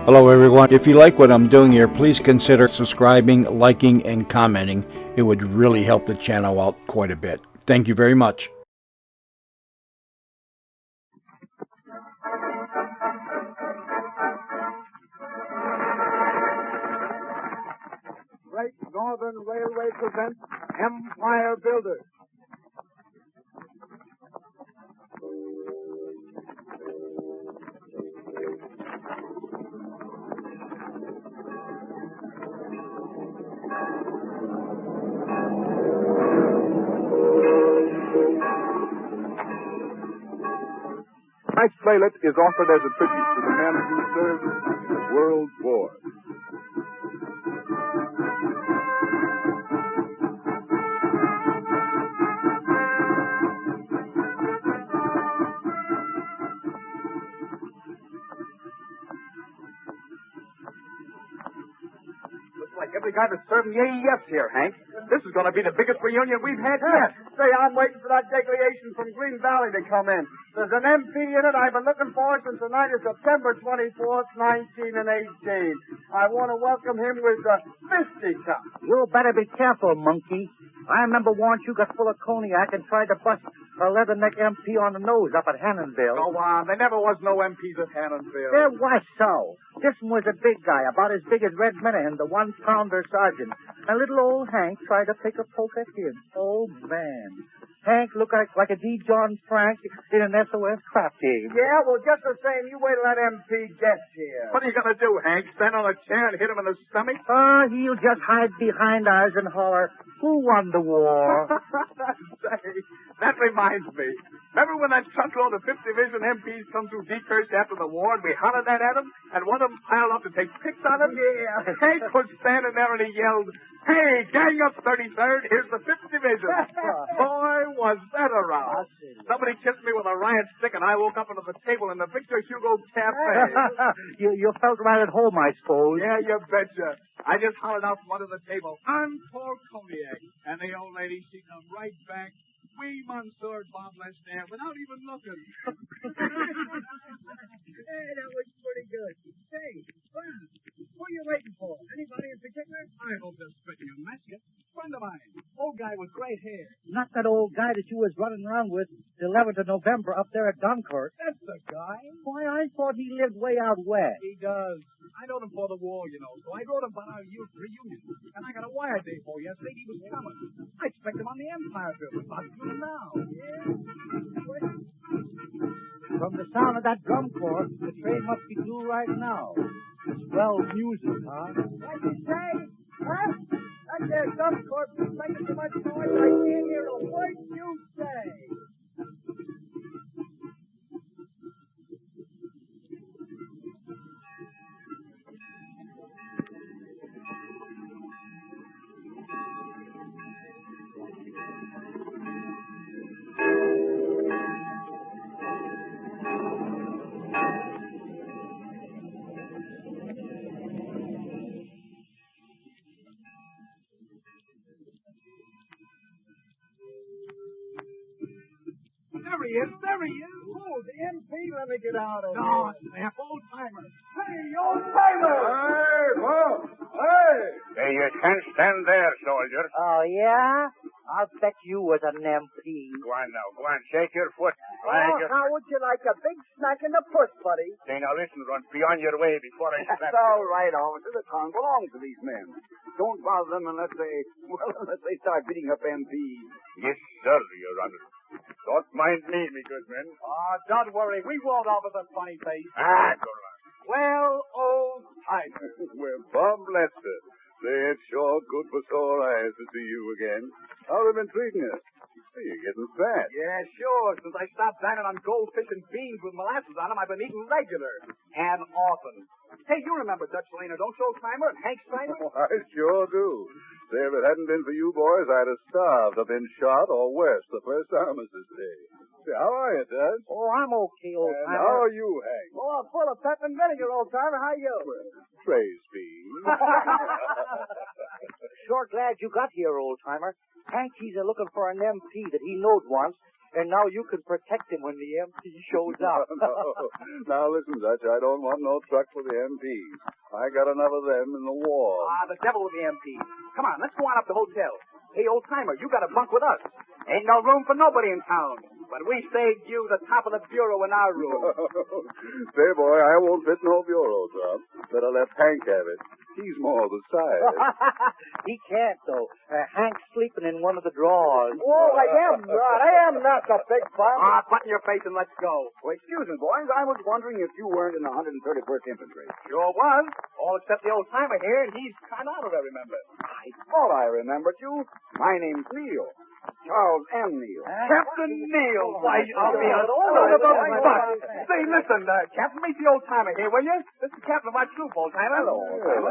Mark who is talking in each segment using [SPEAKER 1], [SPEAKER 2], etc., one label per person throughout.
[SPEAKER 1] Hello, everyone. If you like what I'm doing here, please consider subscribing, liking, and commenting. It would really help the channel out quite a bit. Thank you very much.
[SPEAKER 2] Great Northern Railway presents Empire Builders. Tonight's playlet is offered as a tribute to the men who served in the World War. Looks like every guy that's serving the AEF's here, Hank. This is going to be the biggest reunion we've had yet.
[SPEAKER 3] Say, I'm waiting for that declaration from Green Valley to come in. There's an MP in it I've been looking for since the night of September 24th, 1918. I want to welcome him with fisticuffs.
[SPEAKER 4] You better be careful, monkey. I remember once you got full of cognac and tried to bust a leatherneck MP on the nose up at Hannonville.
[SPEAKER 2] Go on. There never was no MPs at Hannonville.
[SPEAKER 4] There was so. This one was a big guy, about as big as Red Minahan, the one-pounder sergeant. And little old Hank tried to take a poke at him. Oh, man. Hank looked like a D. John Frank in an SOS trap game.
[SPEAKER 3] Yeah, well, just the same, you wait till that MP gets here.
[SPEAKER 2] What are you going to do, Hank? Stand on a chair and hit him in the stomach?
[SPEAKER 4] He'll just hide behind ours and holler, "Who won the war?"
[SPEAKER 2] Say, that reminds me. Remember when that truckload of 5th Division MPs come through Deekirch after the war and we hollered that at them and one of them piled up to take pics on him?
[SPEAKER 3] Yeah.
[SPEAKER 2] Hank was standing there and he yelled, "Hey, gang up 33rd, here's the 5th Division." Boy, was that a row. Somebody kissed me with a riot stick and I woke up under the table in the Victor Hugo Cafe.
[SPEAKER 4] you felt right at home, I suppose.
[SPEAKER 2] Yeah, you betcha. I just hollered out from under the table, "Encore cognac." And the old lady, she come right back. "Oui, Monsieur Bob Lester," without even looking.
[SPEAKER 3] Hey, that was pretty good. Say, Glenn, who are you waiting for? Anybody in particular?
[SPEAKER 2] I hope they'll spit you a musket. Friend of mine, old guy with gray hair.
[SPEAKER 4] Not that old guy that you was running around with the 11th of November up there at Dunkirk.
[SPEAKER 2] That's the guy.
[SPEAKER 4] Why, I thought he lived way out west.
[SPEAKER 2] He does. I knowed him for the war, you know, so I wrote him about our youth reunion. And I got a wire day for yesterday. He was coming. I expect him on the Empire Building. About due now.
[SPEAKER 4] From the sound of that drum corps, the train must be due right now. Swell music, huh?
[SPEAKER 3] What'd you say? Huh? That there dump corpse is making so much noise I can't hear a word you say.
[SPEAKER 2] There he is. There he is.
[SPEAKER 3] Oh, the MP, let me get out of
[SPEAKER 2] No,
[SPEAKER 3] here.
[SPEAKER 2] snap, old timer.
[SPEAKER 3] Hey, old timer!
[SPEAKER 5] Hey, Bob! Hey!
[SPEAKER 6] Hey, you can't stand there, soldier.
[SPEAKER 4] Oh, yeah? I'll bet you was an MP.
[SPEAKER 6] Go on now, go on. Shake your foot.
[SPEAKER 3] Oh, how would you like a big snack in the puss, buddy?
[SPEAKER 6] Say, now listen, run. Be on your way before I slap
[SPEAKER 5] That's all right, officer. The tongue belongs to these men. Don't bother them unless they start beating up MPs.
[SPEAKER 6] Yes, sir, Your Honor. Don't mind me, me good men.
[SPEAKER 2] Oh, don't worry. We won't offer the funny face.
[SPEAKER 6] Go on.
[SPEAKER 2] Well, old timer.
[SPEAKER 5] Well, Bob Lester, say, it's sure good for sore eyes to see you again. How have you been treating us? You're getting fat.
[SPEAKER 2] Yeah, sure. Since I stopped dining on goldfish and beans with molasses on them, I've been eating regular and often. Hey, you remember Dutch Lehner, don't you, old timer? And Hank Steiner?
[SPEAKER 5] Oh, I sure do. Say, if it hadn't been for you boys, I'd have starved or been shot or worse the first Armistice Day. Say, how are you, Dutch?
[SPEAKER 4] Oh, I'm okay, old
[SPEAKER 5] And
[SPEAKER 4] timer.
[SPEAKER 5] how are you, Hank?
[SPEAKER 3] Oh, I'm full of pep and vinegar, old timer. How you?
[SPEAKER 5] Praise be.
[SPEAKER 4] Sure glad you got here, old timer. Hank, he's looking for an MP that he knowed once, and now you can protect him when the MP shows up.
[SPEAKER 5] No. Now listen, Dutch, I don't want no truck for the MPs. I got enough of them in the war.
[SPEAKER 2] The devil with the MP. Come on, let's go on up to the hotel. Hey, old-timer, you got a bunk with us. Ain't no room for nobody in town. But we saved you the top of the bureau in our room.
[SPEAKER 5] Say, boy, I won't fit no bureau, Tom. Better let Hank have it. He's more the size.
[SPEAKER 4] He can't, though. Hank's sleeping in one of the drawers.
[SPEAKER 3] Oh, I am not. I am not the big fun.
[SPEAKER 2] Button your face and let's go.
[SPEAKER 3] Well, excuse me, boys. I was wondering if you weren't in the 131st Infantry.
[SPEAKER 2] Sure was. All except the old-timer here, and he's kind of out of it, remember.
[SPEAKER 3] I thought I remembered you. My name's Neil. Charles M. Neil.
[SPEAKER 2] Captain Neil. Why, I'll be a Say, listen, Captain, meet the old-timer here, will you? This is the captain of our troop, old-timer.
[SPEAKER 3] Hello.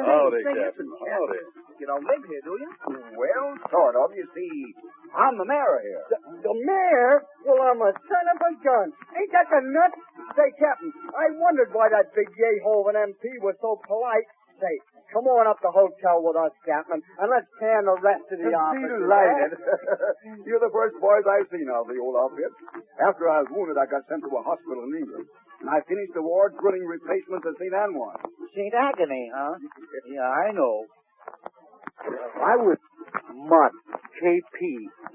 [SPEAKER 5] Howdy, Captain. Howdy.
[SPEAKER 2] You don't live here, do you?
[SPEAKER 3] Well, sort of. You see, I'm the mayor here. The mayor? Well, I'm a son of a gun. Ain't that the nut? Say, Captain, I wondered why that big yay-hole of an MP was so polite. Say, come on up to the hotel with us, Captain, and let's tan the rest of the office.
[SPEAKER 5] Delighted. You're the first boys I've seen of the old outfit. After I was wounded, I got sent to a hospital in England. And I finished the war drilling replacements at St. Antoine.
[SPEAKER 4] St. Agony, huh? Yeah, I know.
[SPEAKER 3] I was
[SPEAKER 4] Mud, KP,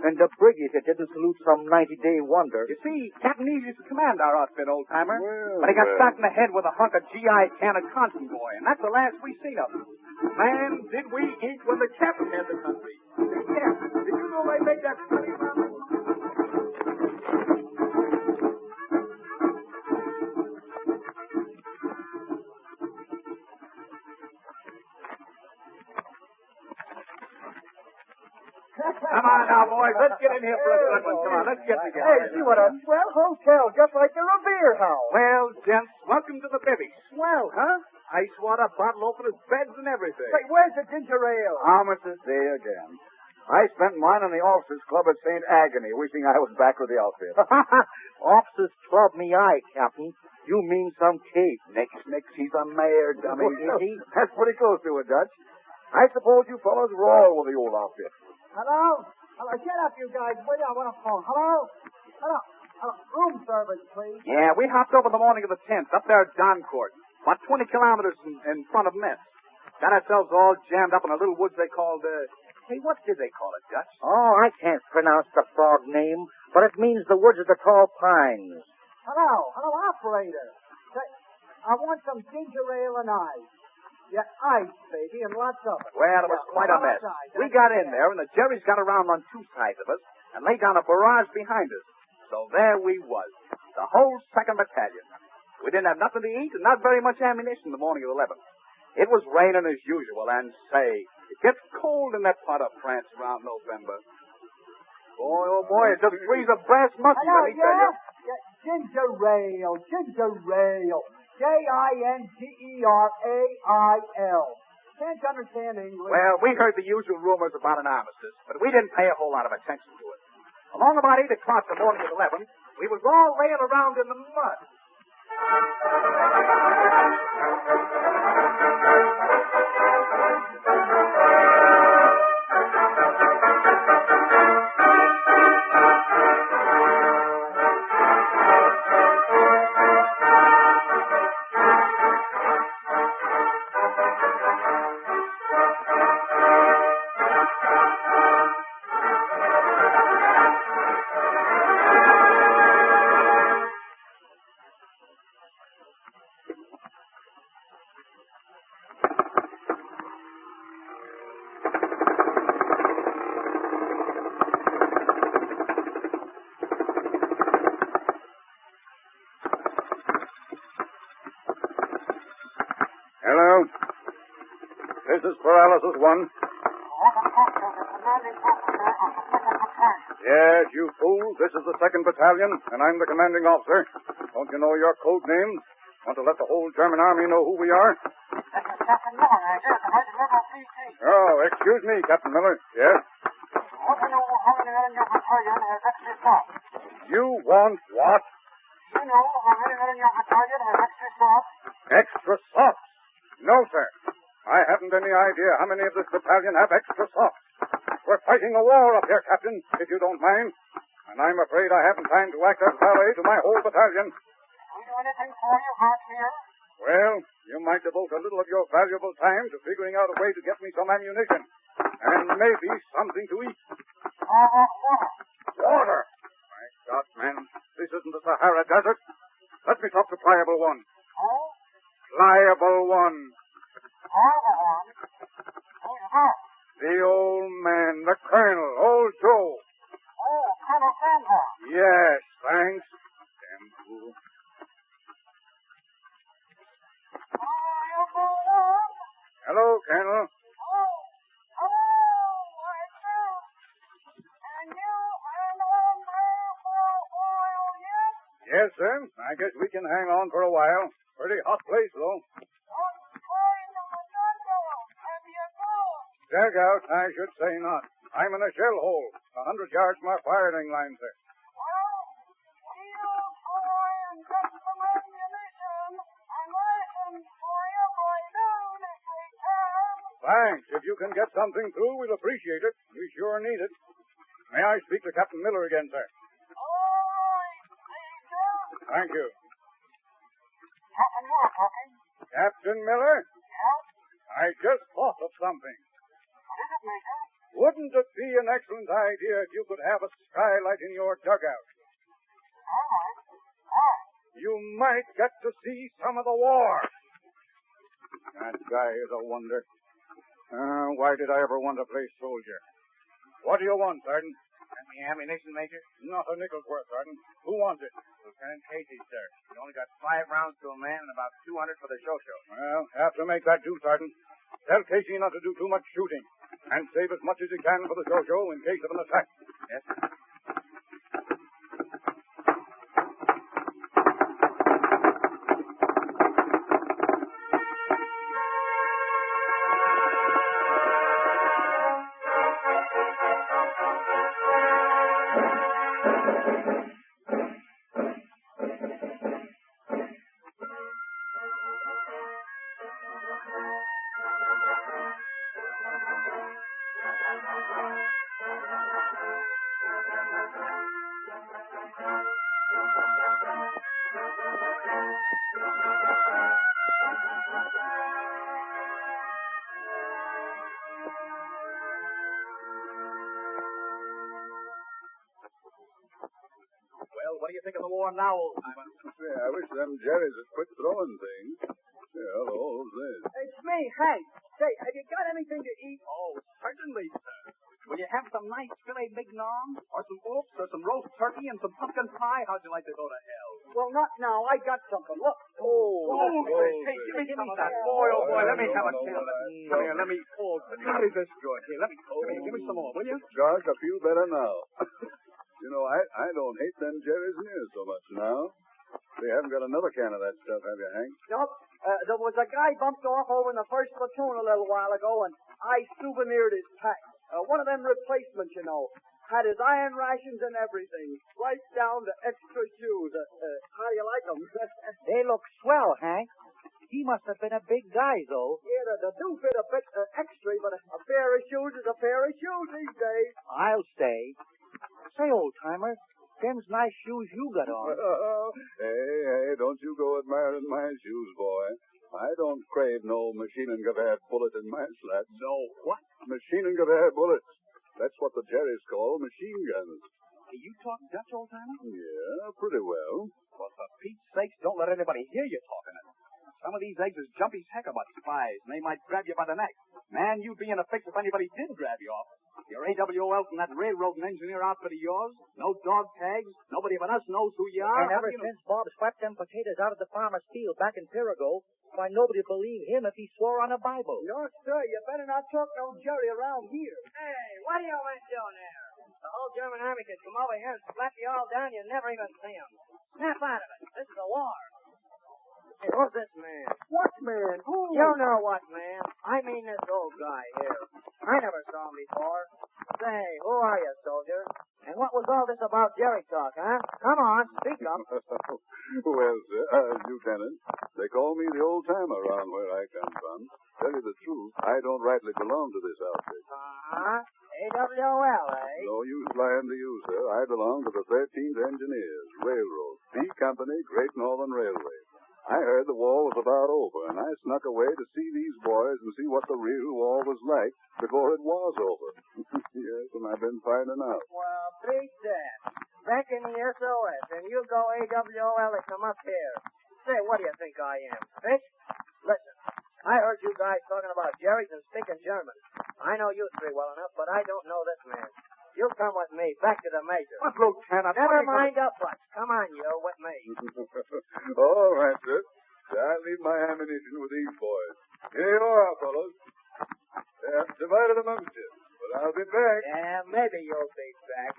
[SPEAKER 4] and the brigade that didn't salute some 90-day wonder.
[SPEAKER 2] You see, Captain Neil used to command our outfit, old-timer.
[SPEAKER 5] Well,
[SPEAKER 2] but he got shot in the head with a hunk of GI can of Convoy, and that's the last we seen of him. Man, did we eat when the captain had the country. Yeah, did you know they make that funny ramen? Come on now, boys. Let's get in here for a good one. Come on, let's get together.
[SPEAKER 3] Hey, see what a swell hotel, just like the Revere House.
[SPEAKER 2] Well, gents, welcome to the bivvy.
[SPEAKER 3] Swell, huh?
[SPEAKER 2] Ice water, bottle openers, beds, and everything.
[SPEAKER 3] Say, where's the ginger ale?
[SPEAKER 5] Armistice Day again. I spent mine in the Officers Club at St. Agony, wishing I was back with the outfit.
[SPEAKER 4] Officers Club me eye, Captain. You mean some kid.
[SPEAKER 5] Nix, he's a mayor, dummy.
[SPEAKER 4] Is he?
[SPEAKER 5] That's pretty close to it, Dutch. I suppose you fellows were all with the old outfit.
[SPEAKER 3] Hello? Hello, get up, you guys. Wait, I want a phone. Hello? Hello? Room service, please.
[SPEAKER 2] Yeah, we hopped over the morning of the 10th, up there at Doncourt, about 20 kilometers in front of Metz. Got ourselves all jammed up in a little woods they called, hey, what did they call it, Dutch?
[SPEAKER 4] Oh, I can't pronounce the frog name, but it means the woods of the tall pines.
[SPEAKER 3] Hello, operator. Say, I want some ginger ale and ice. Yeah, ice, baby, and lots of it.
[SPEAKER 2] Well, it was quite a mess. We got in there, and the Jerry's got around on two sides of us and laid down a barrage behind us. So there we was, the whole 2nd Battalion. We didn't have nothing to eat and not very much ammunition the morning of the 11th. It was raining as usual, and say, it gets cold in that part of France around November. Boy, oh boy, it just frees a brass monkey,
[SPEAKER 3] Hello,
[SPEAKER 2] let me tell you.
[SPEAKER 3] Yeah, ginger ale. Gingereail. Can't you understand English?
[SPEAKER 2] Well, we heard the usual rumors about an armistice, but we didn't pay a whole lot of attention to it. Along about 8 o'clock the morning of the 11th, we was all laying around in the mud.
[SPEAKER 5] Hello? This is Paralysis 1. Yes, you fools. This is the 2nd Battalion, and I'm the commanding officer. Don't you know your code names? Want to let the whole German army know who we are? Oh, excuse me, Captain Miller. Yes? You want what? Extra socks? No, sir. I haven't any idea how many of this battalion have extra socks. We're fighting a war up here, Captain, if you don't mind. And I'm afraid I haven't time to act as valet to my whole battalion.
[SPEAKER 3] Can we do anything for you, Garcia?
[SPEAKER 5] Well, you might devote a little of your valuable time to figuring out a way to get me some ammunition. And maybe something to eat.
[SPEAKER 3] How about water?
[SPEAKER 5] Water! My God, man, this isn't the Sahara Desert. Let me talk to Pliable One.
[SPEAKER 3] Oh?
[SPEAKER 5] Pliable One.
[SPEAKER 3] Horrible one. Who's that?
[SPEAKER 5] The old man, the colonel, old Joe.
[SPEAKER 3] Oh, Colonel Sandhorn.
[SPEAKER 5] Yes, thanks. Damn fool.
[SPEAKER 3] Horrible one.
[SPEAKER 5] Hello, Colonel.
[SPEAKER 3] Oh, hello, it's you. And you hang on there for a while yet?
[SPEAKER 5] Yes, sir. I guess we can hang on for a while. Pretty hot place, though.
[SPEAKER 3] What kind of a dugout have you got?
[SPEAKER 5] Dugout, I should say not. I'm in a shell hole, 100 yards from our firing line, sir.
[SPEAKER 3] Well, we'll try and get some ammunition and rations for you by noon if we can.
[SPEAKER 5] Thanks. If you can get something through, we'll appreciate it. We sure need it. May I speak to Captain Miller again, sir?
[SPEAKER 3] All right, Major.
[SPEAKER 5] Thank you.
[SPEAKER 3] Captain Miller talking.
[SPEAKER 5] Captain Miller,
[SPEAKER 3] Yeah?
[SPEAKER 5] I just thought of something.
[SPEAKER 3] What is it, Major?
[SPEAKER 5] Wouldn't it be an excellent idea if you could have a skylight in your dugout?
[SPEAKER 3] All right. Why?
[SPEAKER 5] You might get to see some of the war. That guy is a wonder. Why did I ever want to play soldier? What do you want, Sergeant?
[SPEAKER 6] Any ammunition, Major?
[SPEAKER 5] Not a nickel's worth, Sergeant. Who wants it?
[SPEAKER 6] Lieutenant Casey, sir. We only got 5 rounds to a man and about 200 for the show.
[SPEAKER 5] Well, have to make that do, Sergeant. Tell Casey not to do too much shooting. And save as much as he can for the show in case of an attack.
[SPEAKER 6] Yes, sir.
[SPEAKER 2] Well, what do you think of the war now, old timer?
[SPEAKER 5] I wish them Jerrys had quit throwing things. Hello, who's this?
[SPEAKER 3] It's me, Hank. Say, have you got anything to eat?
[SPEAKER 2] Oh, certainly, sir. Will you have some nice filet mignon, or some oops, or some roast turkey, and some pumpkin pie? How'd you like to go to hell?
[SPEAKER 3] Well, not now. I got something. Look.
[SPEAKER 2] Hey, give me that. Boy, oh boy, let me have a can of it. Come here, let me this good. Here, give me some more, will you?
[SPEAKER 5] Gosh, I feel better now. You know, I don't hate them Jerrys near so much now. They haven't got another can of that stuff, have you, Hank?
[SPEAKER 3] Nope. There was a guy bumped off over in the first platoon a little while ago, and I souvenired his pack. One of them replacements, you know. Had his iron rations and everything, right down to extra shoes. How do you like them?
[SPEAKER 4] They look swell, Hank. He must have been a big guy, though.
[SPEAKER 3] Yeah, they do fit a bit extra, but a pair of shoes is a pair of shoes these days.
[SPEAKER 4] I'll stay. Say, old-timer, them's nice shoes you got on.
[SPEAKER 5] Hey, don't you go admiring my shoes, boy. I don't crave no machine and gewehr bullet in my slats.
[SPEAKER 2] No, what?
[SPEAKER 5] Machine and gewehr bullets. That's what the Jerrys call machine guns.
[SPEAKER 2] Hey, you talk Dutch, old timer?
[SPEAKER 5] Yeah, pretty well.
[SPEAKER 2] Well, for Pete's sakes, don't let anybody hear you talking it. Some of these eggs is jumpy as heck about spies, and they might grab you by the neck. Man, you'd be in a fix if anybody did grab you off. Your AWOL from that railroad and engineer outfit of yours, no dog tags, nobody but us knows who you are.
[SPEAKER 4] And ever since Bob swept them potatoes out of the farmer's field back in Pirago, why, nobody believed him if he swore on a Bible.
[SPEAKER 3] No, sir, you better not talk no Jerry around here.
[SPEAKER 7] Hey, what are you doing there? The whole German army could come over here and slap you all down. You'd never even see them. Snap out of it. This is a war. Hey, who's this man?
[SPEAKER 3] What man? Who?
[SPEAKER 7] You know what, man. I mean this old guy here. I never saw him before. Say, who are you, soldier? And what was all this about Jerry talk, huh? Come on, speak up.
[SPEAKER 5] Well, sir, Lieutenant, they call me the old timer around where I come from. Tell you the truth, I don't rightly belong to this outfit.
[SPEAKER 7] Uh-huh. AWOL, eh?
[SPEAKER 5] No use lying to you, sir. I belong to the 13th Engineers, Railroad, B Company, Great Northern Railway. I heard the war was about over, and I snuck away to see these boys and see what the real war was like before it was over. Yes, and I've been finding out.
[SPEAKER 7] Well, beat that. Back in the SOS, and you go AWOL to come up here. Say, what do you think I am? Fish? Listen, I heard you guys talking about Jerry's and speaking German. I know you three well enough, but I don't know this man. You come with me, back to the major.
[SPEAKER 2] But, Lieutenant...
[SPEAKER 7] Never mind up much. Come on, you, with me.
[SPEAKER 5] All right, sir. I'll leave my ammunition with these boys. Here you are, fellows. Divided amongst you, but I'll be back.
[SPEAKER 7] Yeah, maybe you'll be back.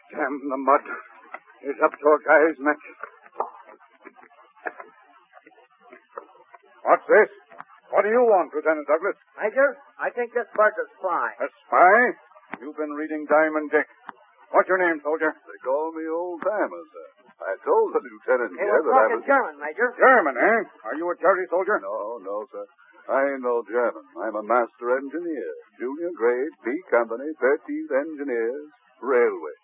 [SPEAKER 5] Damn the mud. It's up to a guy's neck. What's this? What do you want, Lieutenant Douglas?
[SPEAKER 7] Major, I think this bird's a spy.
[SPEAKER 5] A spy? You've been reading Diamond Dick. What's your name, soldier? They call me Old Timer, sir. I told the lieutenant
[SPEAKER 7] He
[SPEAKER 5] here
[SPEAKER 7] was
[SPEAKER 5] that I
[SPEAKER 7] talking
[SPEAKER 5] was...
[SPEAKER 7] German, Major.
[SPEAKER 5] German, eh? Are you a Jerry soldier? No, sir. I ain't no German. I'm a master engineer. Junior grade, B Company, 13th Engineers, Railway.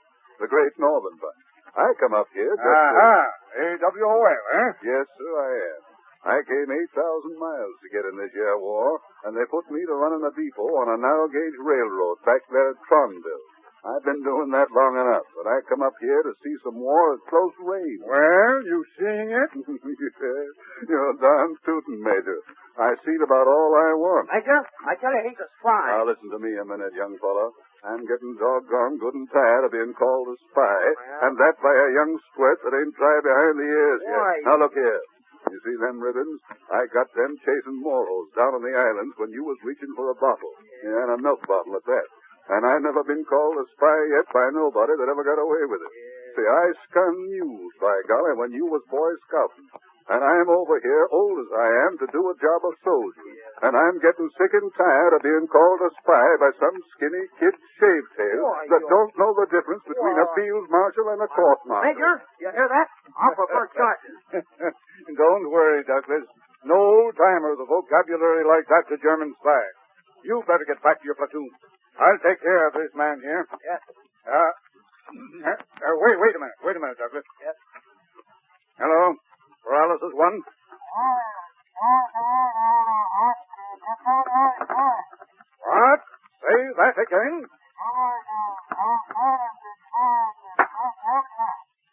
[SPEAKER 5] The Great Northern Bunch. I come up here just AWOL, eh? Yes, sir, I am. I came 8,000 miles to get in this year war, and they put me to running a depot on a narrow-gauge railroad back there at Tronville. I've been doing that long enough, but I come up here to see some war at close range. Well, you seeing it? Yes. You're darn tootin', Major. I seen about all I want.
[SPEAKER 7] Major, I tell you, he's a spy.
[SPEAKER 5] Now, listen to me a minute, young fellow. I'm getting doggone good and tired of being called a spy, and that by a young squirt that ain't dry behind the ears yet.
[SPEAKER 7] Why?
[SPEAKER 5] Now, look here. You see them ribbons? I got them chasing Moros down on the islands when you was reaching for a bottle. Yeah, and a milk bottle at that. And I've never been called a spy yet by nobody that ever got away with it. See, I skun news, by golly, when you was boy scouting. And I'm over here, old as I am, to do a job of soldier. And I'm getting sick and tired of being called a spy by some skinny kid shavetail that don't know the difference between a field marshal and a court marshal.
[SPEAKER 7] Major, you hear that? I'll prefer charges.
[SPEAKER 5] Don't worry, Douglas. No timer with a vocabulary like that to German spy. You better get back to your platoon. I'll take care of this man here.
[SPEAKER 7] Yes.
[SPEAKER 5] Wait a minute. Wait a minute, Douglas.
[SPEAKER 7] Yes.
[SPEAKER 5] Hello. Paralysis 1. What? Say that again?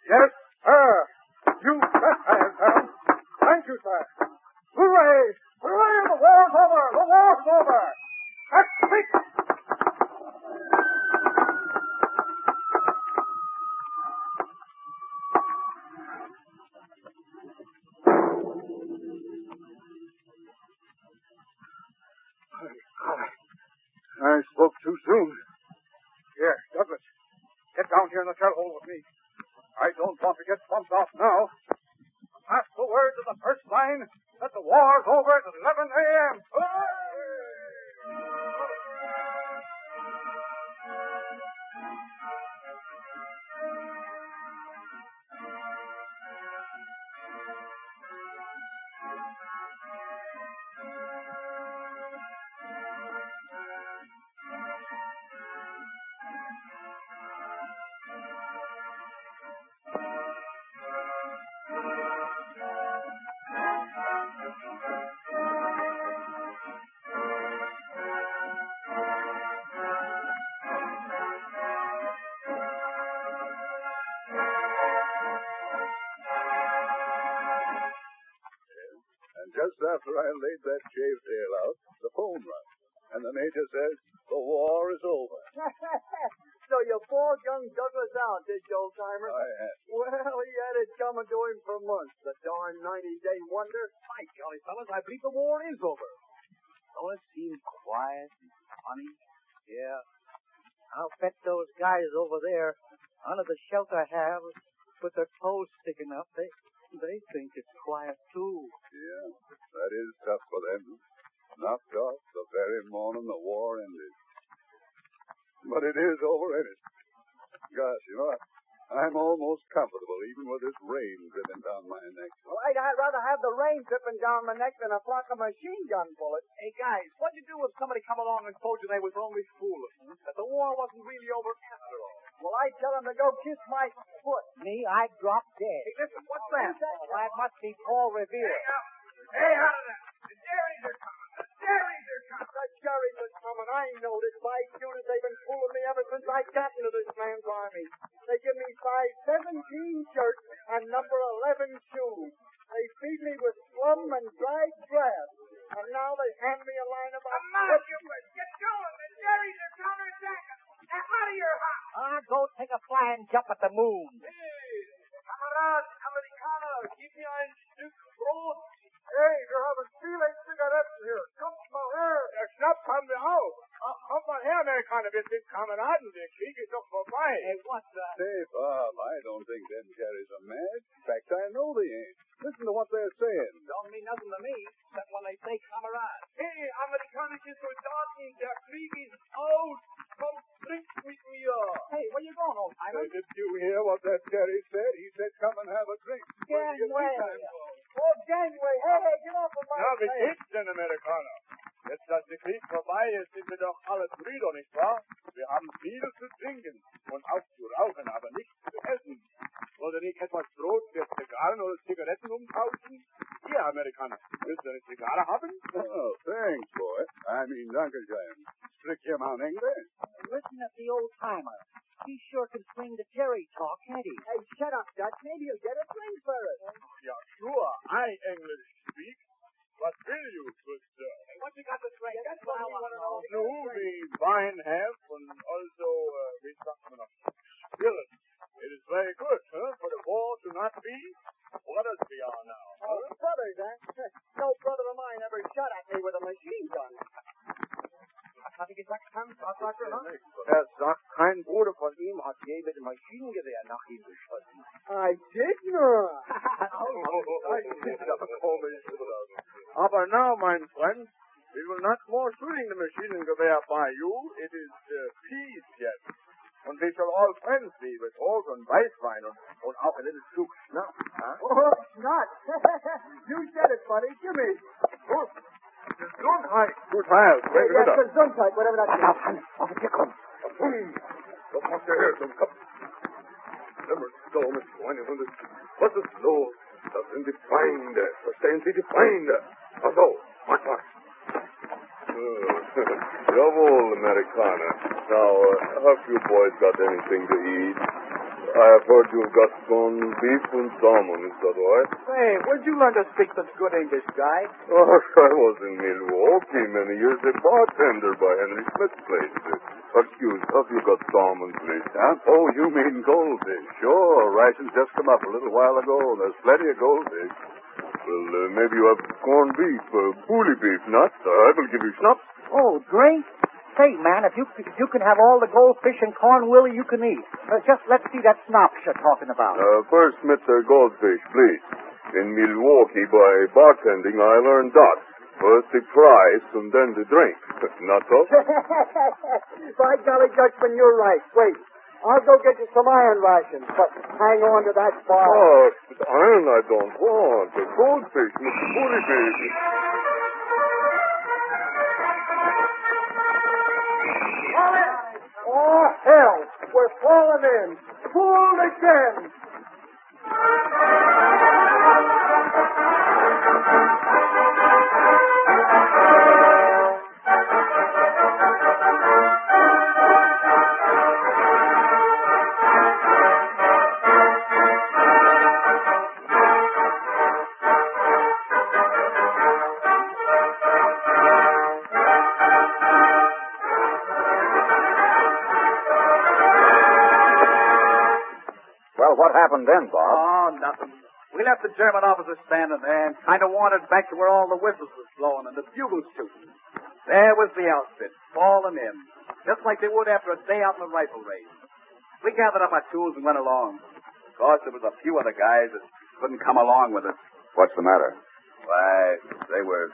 [SPEAKER 5] Yes, sir. You bet I have, sir. Thank you, sir. Hooray! Hooray! The war's over! The war's over! That's it! I spoke too soon. Here, Douglas, get down here in the shell hole with me. I don't want to get bumped off now. Pass the word to the first line that the war's over at 11 a.m. Just after I laid that shavetail out, the phone rang, and the major says, the war is over.
[SPEAKER 3] So you bought young Douglas out, did you, old timer?
[SPEAKER 5] I had.
[SPEAKER 3] Well, he had it coming to him for months. The darn 90-day wonder.
[SPEAKER 2] My golly, fellas, I believe the war is over.
[SPEAKER 6] Don't it seem quiet and funny? Yeah.
[SPEAKER 4] I'll bet those guys over there under the shelter have, with their toes sticking up, they think it's quiet, too.
[SPEAKER 5] Yeah, that is tough for them. Knocked off the very morning the war ended. But it is over, ain't it? Gosh, I'm almost comfortable even with this rain dripping down my neck.
[SPEAKER 3] Well, I'd rather have the rain dripping down my neck than a flock of machine gun bullets.
[SPEAKER 2] Hey, guys, what'd you do if somebody come along and told you they was only fooling? That the war wasn't really over after all?
[SPEAKER 3] Well, I'd tell them to go kiss my foot.
[SPEAKER 4] Me, I'd drop dead.
[SPEAKER 2] Hey, listen, what's that?
[SPEAKER 4] That must be Paul Revere.
[SPEAKER 2] Hey, how did that? The Jerry's are coming. The Jerry's are coming.
[SPEAKER 3] The Jerry's are coming. I know this. By Judas, they've been fooling me ever since I got into this man's army. They give me size 17 shirts and number 11 shoes. They feed me with plum and dried grass. And now they hand me a line of...
[SPEAKER 2] Come on, Hubert. Get going. The Jerry's are counterattacking. Now, out of your house.
[SPEAKER 4] I'll go take a flying jump at the moon.
[SPEAKER 2] Hey, Kamerad, Amerikaner, gib mir ein Stück Brot.
[SPEAKER 3] Hey, wir haben viele Zigaretten hier. Kommt mal her.
[SPEAKER 2] Der Schnaps haben wir auch. Ach, kommt mal her, Amerikaner. Wir sind Kameraden. Der Krieg ist doch vorbei.
[SPEAKER 4] Hey, what's that?
[SPEAKER 5] Say, Bob, I don't think them Jerry's are mad. In fact, I know they ain't. Listen to what they're saying.
[SPEAKER 4] Don't mean nothing to me, except when they say kamerad.
[SPEAKER 2] Hey, amerikanische Soldaten, der Krieg ist out. Komm, trink mit mir.
[SPEAKER 4] Hey, where you going, old timer?
[SPEAKER 5] Did you hear what that Jerry said? He said, come and have a drink.
[SPEAKER 4] Gangway.
[SPEAKER 3] Oh, Gangway. Hey, get off of my
[SPEAKER 2] Ja, wie
[SPEAKER 3] face.
[SPEAKER 2] geht's denn, Amerikaner? Jetzt, dass der Krieg vorbei ist, sind wir doch alle Brüder, nicht wahr? Wir haben viel zu trinken und auch zu rauchen, aber nichts zu essen. Wollt ihr nicht etwas Brot für Zigarren oder Zigaretten umtauschen? Ihr Amerikaner, willst du eine Zigarre haben?
[SPEAKER 5] Oh, thanks, boy. Danke, James. Strick him on English.
[SPEAKER 4] Listen at the old timer. He sure can swing the Jerry talk, can't he?
[SPEAKER 3] Hey, shut up, Dutch. Maybe you'll get a drink for it.
[SPEAKER 2] Yeah, sure. I English speak. What will you, good sir?
[SPEAKER 4] Hey, what you got to drink? That's what I want to know.
[SPEAKER 2] No, the wine have and also, we talk about spirits. It is very good, for the war to not be what as we are now.
[SPEAKER 3] Oh, brothers, eh? No brother of mine ever shot at me with a machine gun.
[SPEAKER 4] Hat er gesagt, Tanzbassacker, ne?
[SPEAKER 6] Er sagt, kein Bruder von ihm hat je mit dem Maschinengewehr nach ihm geschossen.
[SPEAKER 3] I did not.
[SPEAKER 6] Aber now, mein Freund, we will not more shooting the Maschinengewehr by you. It is peace yet. Und we shall all friends be with Holt und Weißwein und auch a little Zug Schnaps. Huh?
[SPEAKER 3] Oh, not. You said it, buddy. Give me.
[SPEAKER 6] Gesundheit. Gut heil.
[SPEAKER 3] Yeah, Gesundheit, whatever that is.
[SPEAKER 6] Hans, auf den Tier kommen. Was macht der Herr zum Kopf? Immer mit Freunde. Was ist los? Das sind die Feinde. Verstehen Sie, die Feinde? Ach so, mach was.
[SPEAKER 5] Jawohl, Amerikaner. Now, have you boys got anything to eat? I have heard you've got corned beef and salmon, is that right?
[SPEAKER 3] Hey, where'd you learn to speak such good English, guy?
[SPEAKER 5] Oh, I was in Milwaukee many years, a bartender by Henry Smith's place. Excuse, have you got salmon, please? Huh? Oh, you mean goldfish. Sure, rations just come up a little while ago. There's plenty of goldfish. Well, maybe you have corned beef, bully beef, nuts. I will give you schnapps.
[SPEAKER 4] Oh, drink? Say, man, if you can have all the goldfish and corn, Willie, you can eat. Just let's see that schnapps you're talking about.
[SPEAKER 5] First, Mr. Goldfish, please. In Milwaukee, by bartending, I learned that. First the price, and then the drink. Not so?
[SPEAKER 3] By golly, Dutchman, you're right. Wait, I'll go get you some iron rations, but hang on to that bar.
[SPEAKER 5] Oh, but iron I don't want. The goldfish, Mr. Bully Baby.
[SPEAKER 3] Oh, hell! We're falling in! Fooled again!
[SPEAKER 6] What happened then, Bob?
[SPEAKER 2] Oh, nothing. We left the German officer standing there and kind of wandered back to where all the whistles was blowing and the bugles shooting. There was the outfit, falling in. just like they would after a day out in the rifle range. We gathered up our tools and went along. Of course, there was a few other guys that couldn't come along with us.
[SPEAKER 5] What's the matter?
[SPEAKER 2] Why, they were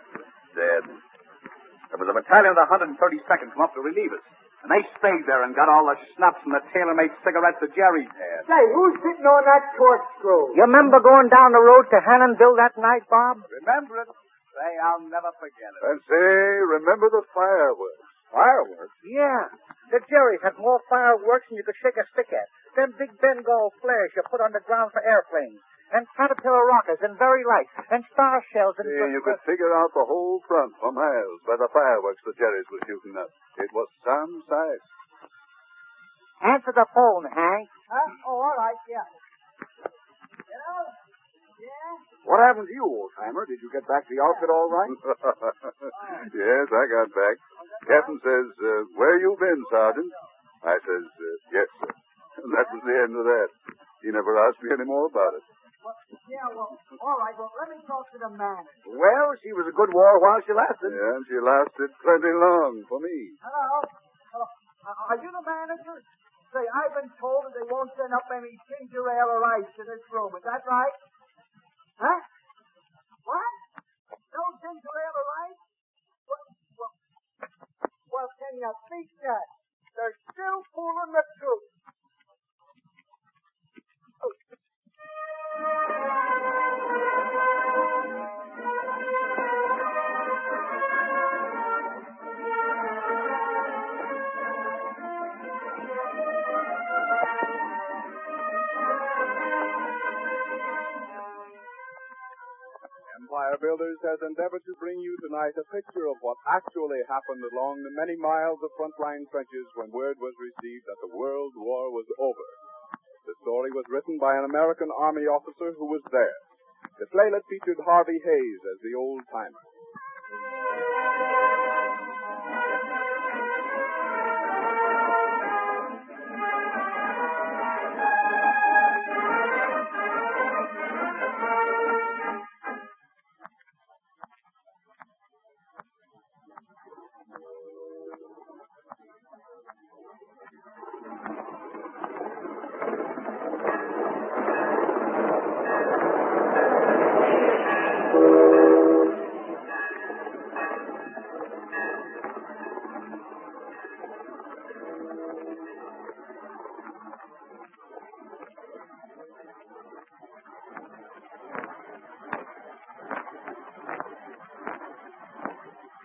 [SPEAKER 2] dead. There was a battalion of the 132nd come up to relieve us. And they stayed there and got all the schnapps and the tailor-made cigarettes that Jerry's had.
[SPEAKER 3] Say, who's sitting on that corkscrew?
[SPEAKER 7] You remember going down the road to Hannonville that night, Bob?
[SPEAKER 2] Remember it? Say, I'll never forget it.
[SPEAKER 5] And say, remember the fireworks.
[SPEAKER 3] Fireworks?
[SPEAKER 7] Yeah. The Jerry's had more fireworks than you could shake a stick at. Them big Bengal flares you put on the ground for airplanes. And Caterpillar rockets and very light. And star shells and...
[SPEAKER 5] Yeah, you could figure out the whole front for miles by the fireworks the Jerry's were shooting up. It was some sight.
[SPEAKER 7] Answer the phone, Hank.
[SPEAKER 3] Huh? Oh, all right, yeah. Hello? Yeah?
[SPEAKER 5] What happened to you, old-timer? Did you get back the outfit all right? Yes, I got back. Captain says, where you been, Sergeant? I says, yes, sir. And that was the end of that. He never asked me any more about it.
[SPEAKER 3] Yeah, well, all right. Well, let me talk to the manager.
[SPEAKER 2] Well, she was a good war while she lasted.
[SPEAKER 5] Yeah, and she lasted plenty long for me.
[SPEAKER 3] Hello? Hello? Are you the manager? Say, I've been told that they won't send up any ginger ale or ice to this room. Is that right? Huh? What? No ginger ale or ice? Well, can you beat that? They're still fooling the troops.
[SPEAKER 6] Empire Builders has endeavored to bring you tonight a picture of what actually happened along the many miles of frontline trenches when word was received that the World War was over. The story was written by an American Army officer who was there. The playlet featured Harvey Hayes as the old-timer.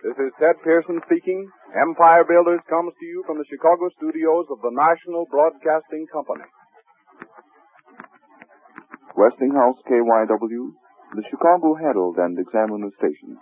[SPEAKER 6] This is Ted Pearson speaking. Empire Builders comes to you from the Chicago studios of the National Broadcasting Company.
[SPEAKER 8] Westinghouse KYW, the Chicago Herald and Examiner station.